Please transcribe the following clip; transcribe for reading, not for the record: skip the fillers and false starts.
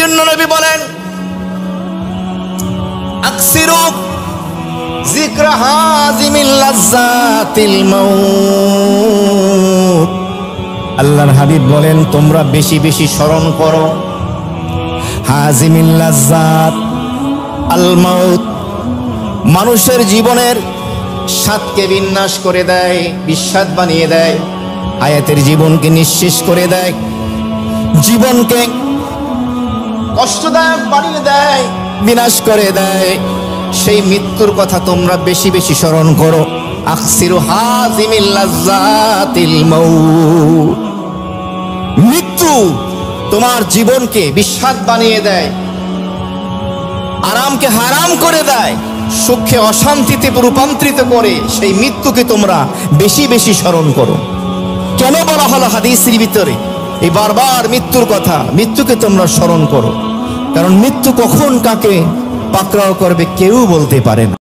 জন্য নবী বলেন আকসিরু যিকরা হাযিমিল লাজ্জাতিল মাউত। আল্লাহর হাবিব বলেন তোমরা বেশি বেশি স্মরণ করো হাযিমিল লাজ্জাত আল মাউত। মানুষের জীবনের স্বাদকে বিনাশ করে দেয়, বিস্বাদ বানিয়ে দেয়, হায়াতের জীবনকে নিঃশেষ করে দেয়, জীবনকে কষ্টদায়ক বানিয়ে দেয়, বিনাশ করে দেয়। সেই মৃত্যুর কথা তোমরা বেশি বেশি স্মরণ করো। আকসিরু হাযিমিল লাজ্জাতিল মাউত। মৃত্যু তোমার জীবনকে বিস্বাদ বানিয়ে দেয়, আরামকে হারাম করে দেয়, সুখকে অশান্তিতে রূপান্তরিত করে। সেই মৃত্যুকে তোমরা বেশি বেশি স্মরণ করো। কেন বলা হলো হাদিসের ভিতরে এই বারবার মৃত্যুর কথা? মৃত্যুকে তোমরা স্মরণ করো, কারণ মৃত্যু কখন কাকে পাকড়াও করবে কেউ বলতে পারে না।